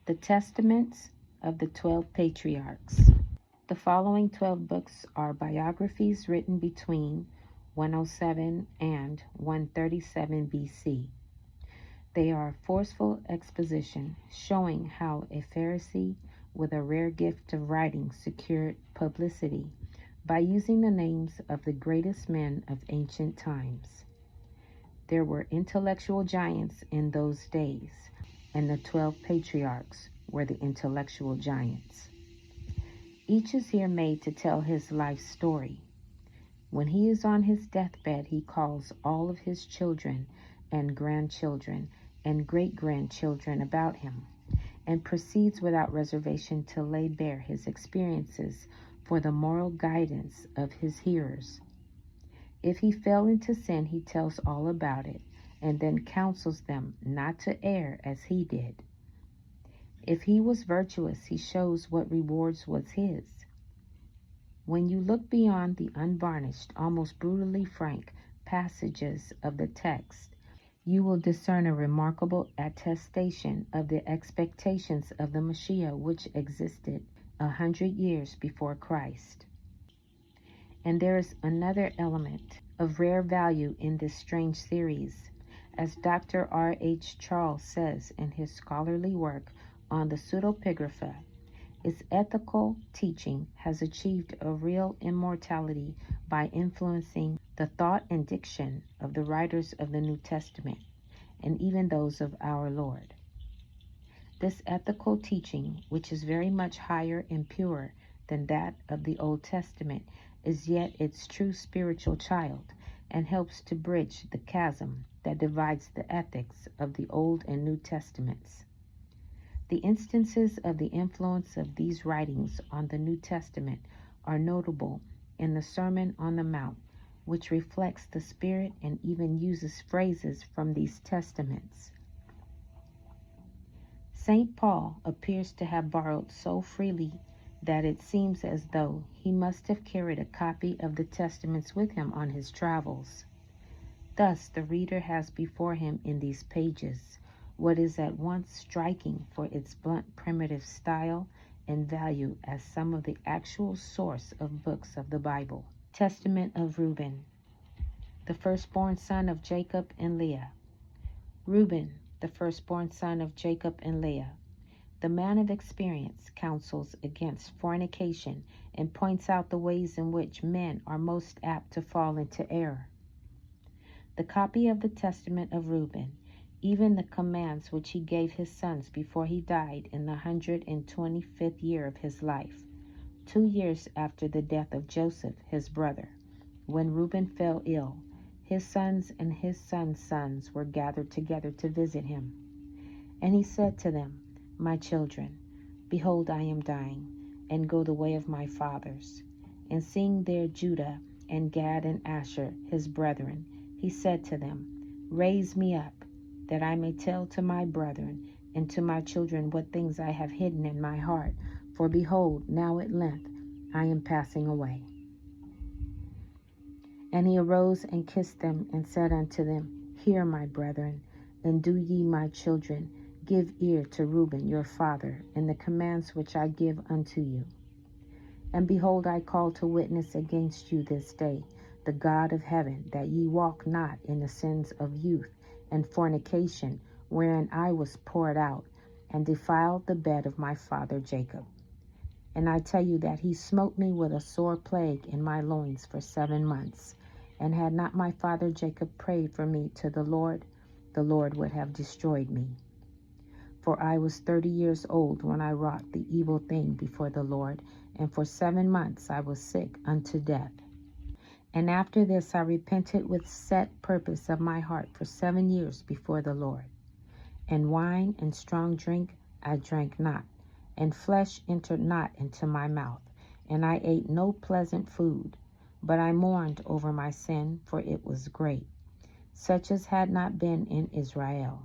The Testaments of the 12 Patriarchs. The following 12 books are biographies written between 107 and 137 BC. They are forceful exposition showing how a Pharisee with a rare gift of writing secured publicity by using the names of the greatest men of ancient times. There were intellectual giants in those days, and the 12 patriarchs were the intellectual giants. Each is here made to tell his life story. When he is on his deathbed, he calls all of his children and grandchildren and great-grandchildren about him, and proceeds without reservation to lay bare his experiences for the moral guidance of his hearers. If he fell into sin, he tells all about it, and then counsels them not to err as he did. If he was virtuous, he shows what rewards was his. When you look beyond the unvarnished, almost brutally frank passages of the text, you will discern a remarkable attestation of the expectations of the Mashiach which existed 100 years before Christ. And there is another element of rare value in this strange series. As Dr. R.H. Charles says in his scholarly work on the pseudepigrapha, its ethical teaching has achieved a real immortality by influencing the thought and diction of the writers of the New Testament, and even those of our Lord. This ethical teaching, which is very much higher and purer than that of the Old Testament, is yet its true spiritual child, and helps to bridge the chasm that divides the ethics of the Old and New Testaments. The instances of the influence of these writings on the New Testament are notable in the Sermon on the Mount, which reflects the spirit and even uses phrases from these testaments. St. Paul appears to have borrowed so freely that it seems as though he must have carried a copy of the testaments with him on his travels. Thus, the reader has before him in these pages what is at once striking for its blunt primitive style and value as some of the actual source of books of the Bible. Testament of Reuben, the firstborn son of Jacob and Leah. Reuben, the firstborn son of Jacob and Leah, the man of experience, counsels against fornication and points out the ways in which men are most apt to fall into error. The copy of the Testament of Reuben, even the commands which he gave his sons before he died in the 125th year of his life, 2 years after the death of Joseph, his brother. When Reuben fell ill, his sons and his sons' sons were gathered together to visit him. And he said to them, My children, behold, I am dying, and go the way of my fathers. And seeing there Judah and Gad and Asher, his brethren, he said to them, Raise me up, that I may tell to my brethren and to my children what things I have hidden in my heart. For behold, now at length I am passing away. And he arose and kissed them, and said unto them, Hear, my brethren, and do ye, my children, give ear to Reuben your father, in the commands which I give unto you. And behold, I call to witness against you this day the God of heaven, that ye walk not in the sins of youth and fornication, wherein I was poured out, and defiled the bed of my father Jacob. And I tell you that he smote me with a sore plague in my loins for 7 months. And had not my father Jacob prayed for me to the Lord would have destroyed me. For I was 30 years old when I wrought the evil thing before the Lord, and for 7 months I was sick unto death. And after this I repented with set purpose of my heart for 7 years before the Lord. And wine and strong drink I drank not, and flesh entered not into my mouth, and I ate no pleasant food. But I mourned over my sin, for it was great, such as had not been in Israel.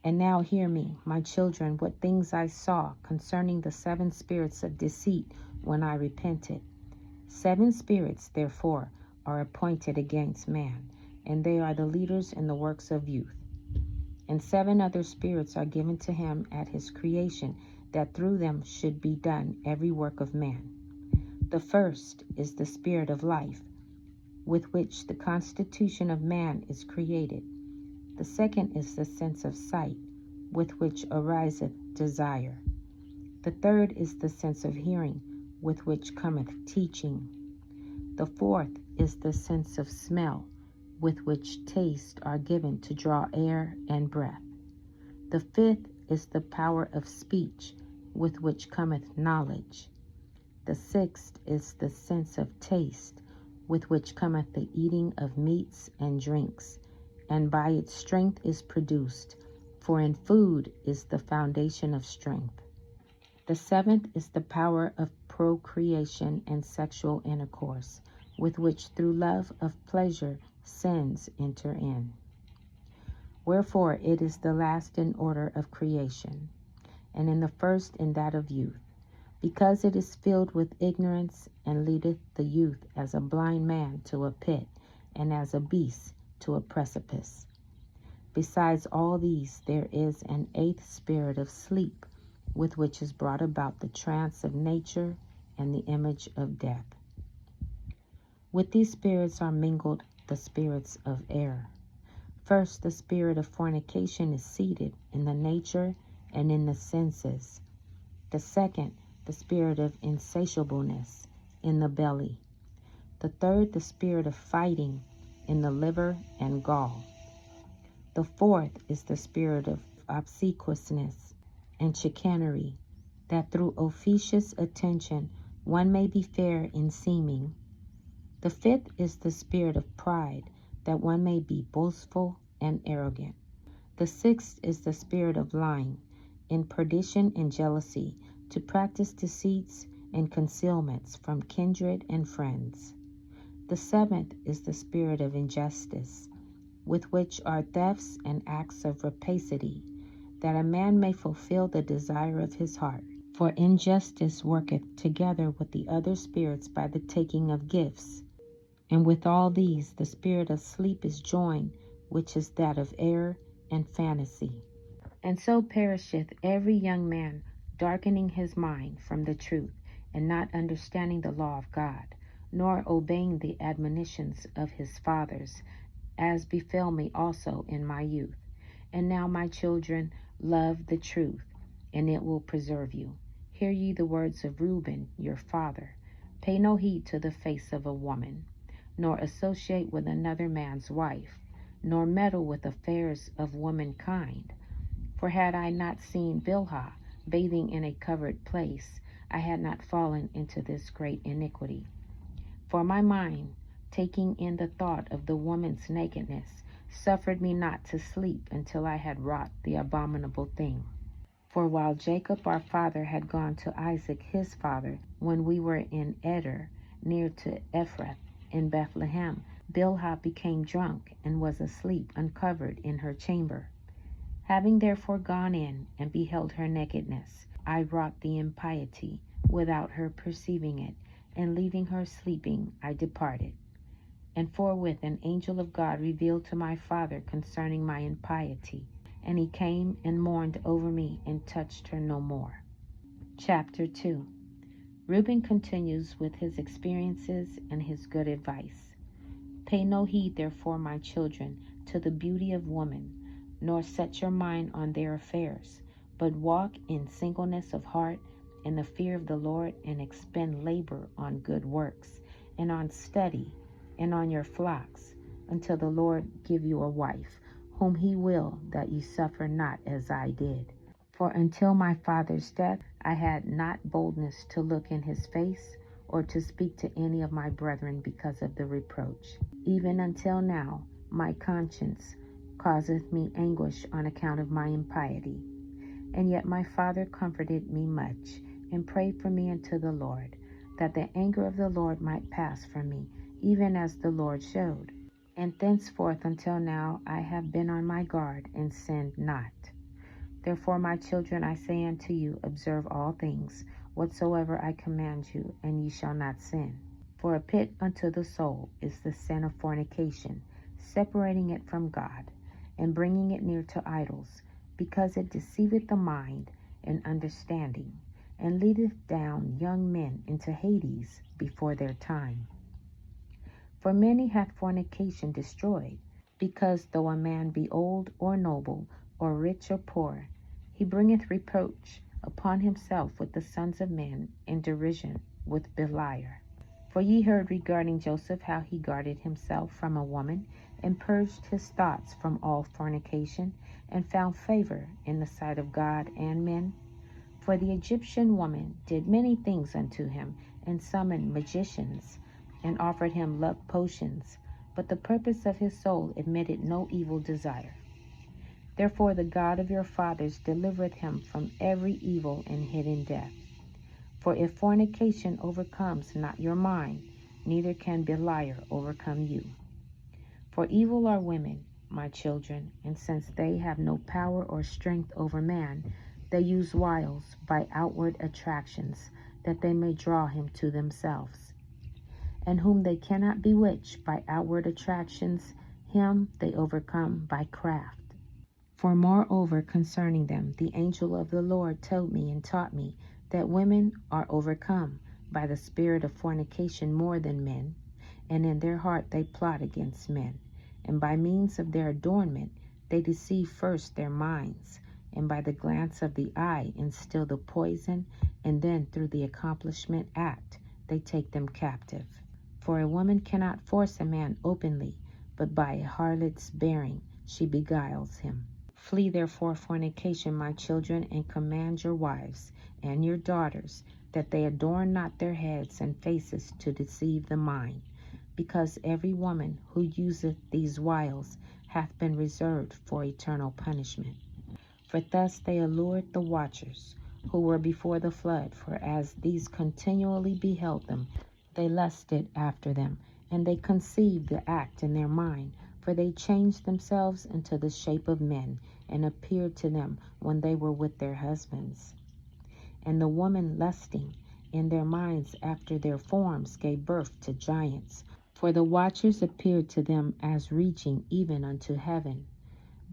And now hear me, my children, what things I saw concerning the 7 spirits of deceit when I repented. 7 spirits, therefore, are appointed against man, and they are the leaders in the works of youth. And 7 other spirits are given to him at his creation, that through them should be done every work of man. The first is the spirit of life, with which the constitution of man is created. The second is the sense of sight, with which ariseth desire. The third is the sense of hearing, with which cometh teaching. The fourth is the sense of smell, with which tastes are given to draw air and breath. The fifth is the power of speech, with which cometh knowledge. The sixth is the sense of taste, with which cometh the eating of meats and drinks, and by its strength is produced, for in food is the foundation of strength. The seventh is the power of procreation and sexual intercourse, with which through love of pleasure sins enter in. Wherefore it is the last in order of creation, and in the first in that of youth, because it is filled with ignorance, and leadeth the youth as a blind man to a pit, and as a beast to a precipice. Besides all these, there is an 8th spirit of sleep, with which is brought about the trance of nature and the image of death. With these spirits are mingled the spirits of air. First, the spirit of fornication is seated in the nature and in the senses. The second, the spirit of insatiableness in the belly. The third, the spirit of fighting in the liver and gall. The fourth is the spirit of obsequiousness and chicanery, that through officious attention one may be fair in seeming. The fifth is the spirit of pride, that one may be boastful and arrogant. The sixth is the spirit of lying, in perdition and jealousy, to practice deceits and concealments from kindred and friends. The seventh is the spirit of injustice, with which are thefts and acts of rapacity, that a man may fulfill the desire of his heart. For injustice worketh together with the other spirits by the taking of gifts. And with all these the spirit of sleep is joined, which is that of error and fantasy. And so perisheth every young man, darkening his mind from the truth, and not understanding the law of God, nor obeying the admonitions of his fathers, as befell me also in my youth. And now, my children, love the truth, and it will preserve you. Hear ye the words of Reuben your father. Pay no heed to the face of a woman, nor associate with another man's wife, nor meddle with affairs of womankind. For had I not seen Bilhah bathing in a covered place, I had not fallen into this great iniquity. For my mind, taking in the thought of the woman's nakedness, suffered me not to sleep until I had wrought the abominable thing. For while Jacob our father had gone to Isaac his father, when we were in Eder, near to Ephrath, in Bethlehem, Bilhah became drunk and was asleep uncovered in her chamber. Having therefore gone in and beheld her nakedness, I wrought the impiety without her perceiving it, and leaving her sleeping, I departed. And forthwith an angel of God revealed to my father concerning my impiety, and he came and mourned over me and touched her no more. Chapter 2. Reuben continues with his experiences and his good advice. Pay no heed, therefore, my children, to the beauty of woman, nor set your mind on their affairs, but walk in singleness of heart, in the fear of the Lord, and expend labor on good works, and on study, and on your flocks, until the Lord give you a wife, whom he will that you suffer not as I did. For until my father's death, I had not boldness to look in his face, or to speak to any of my brethren because of the reproach. Even until now, my conscience causeth me anguish on account of my impiety. And yet my father comforted me much, and prayed for me unto the Lord, that the anger of the Lord might pass from me, even as the Lord showed. And thenceforth until now I have been on my guard, and sinned not. Therefore, my children, I say unto you, observe all things, whatsoever I command you, and ye shall not sin. For a pit unto the soul is the sin of fornication, separating it from God. and bringing it near to idols, because it deceiveth the mind and understanding, and leadeth down young men into Hades before their time. For many hath fornication destroyed, because though a man be old or noble, or rich or poor, he bringeth reproach upon himself with the sons of men, in derision with Beliar. For ye heard regarding Joseph how he guarded himself from a woman, and purged his thoughts from all fornication, and found favor in the sight of God and men. For the Egyptian woman did many things unto him, and summoned magicians, and offered him love potions, but the purpose of his soul admitted no evil desire. Therefore the God of your fathers delivereth him from every evil and hidden death. For if fornication overcomes not your mind, neither can Beliar overcome you. For evil are women, my children, and since they have no power or strength over man, they use wiles by outward attractions, that they may draw him to themselves. And whom they cannot bewitch by outward attractions, him they overcome by craft. For moreover concerning them, the angel of the Lord told me and taught me, that women are overcome by the spirit of fornication more than men, and in their heart they plot against men, and by means of their adornment they deceive first their minds, and by the glance of the eye instill the poison, and then through the accomplishment act they take them captive. For a woman cannot force a man openly, but by a harlot's bearing she beguiles him. Flee therefore fornication, my children, and command your wives and your daughters that they adorn not their heads and faces to deceive the mind, because every woman who useth these wiles hath been reserved for eternal punishment. For thus they allured the watchers, who were before the flood, for as these continually beheld them, they lusted after them, and they conceived the act in their mind, for they changed themselves into the shape of men, and appeared to them when they were with their husbands. And the woman lusting in their minds after their forms gave birth to giants, for the watchers appeared to them as reaching even unto heaven.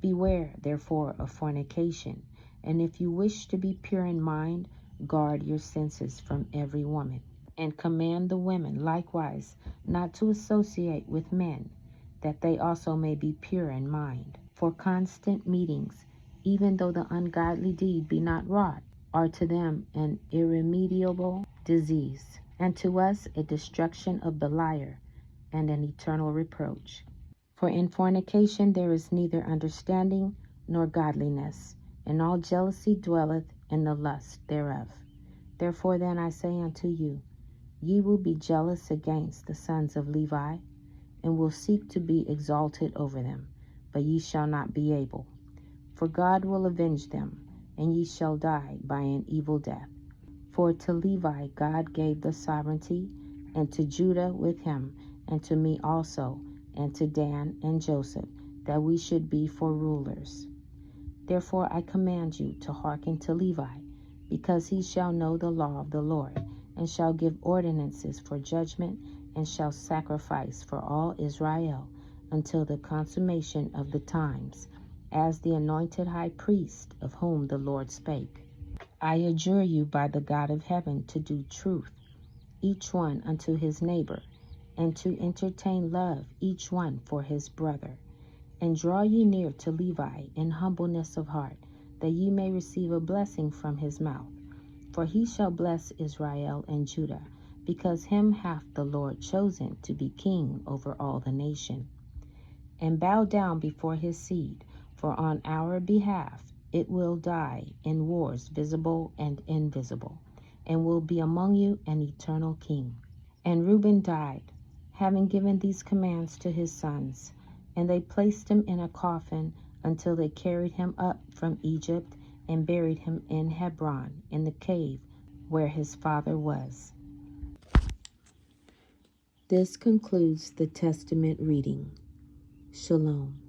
Beware therefore of fornication, and if you wish to be pure in mind, guard your senses from every woman, and command the women likewise not to associate with men, that they also may be pure in mind. For constant meetings, even though the ungodly deed be not wrought, are to them an irremediable disease, and to us a destruction of Beliar, and an eternal reproach. For in fornication there is neither understanding nor godliness, and all jealousy dwelleth in the lust thereof. Therefore then I say unto you, ye will be jealous against the sons of Levi, and will seek to be exalted over them, but ye shall not be able. For God will avenge them, and ye shall die by an evil death. For to Levi God gave the sovereignty, and to Judah with him, and to me also, and to Dan and Joseph, that we should be for rulers. Therefore I command you to hearken to Levi, because he shall know the law of the Lord, and shall give ordinances for judgment, and shall sacrifice for all Israel, until the consummation of the times, as the anointed high priest of whom the Lord spake. I adjure you by the God of heaven to do truth, each one unto his neighbor, and to entertain love each one for his brother. And draw ye near to Levi in humbleness of heart, that ye may receive a blessing from his mouth. For he shall bless Israel and Judah, because him hath the Lord chosen to be king over all the nation. And bow down before his seed, for on our behalf it will die in wars visible and invisible, and will be among you an eternal king. And Reuben died, having given these commands to his sons, and they placed him in a coffin until they carried him up from Egypt and buried him in Hebron, in the cave where his father was. This concludes the Testament reading. Shalom.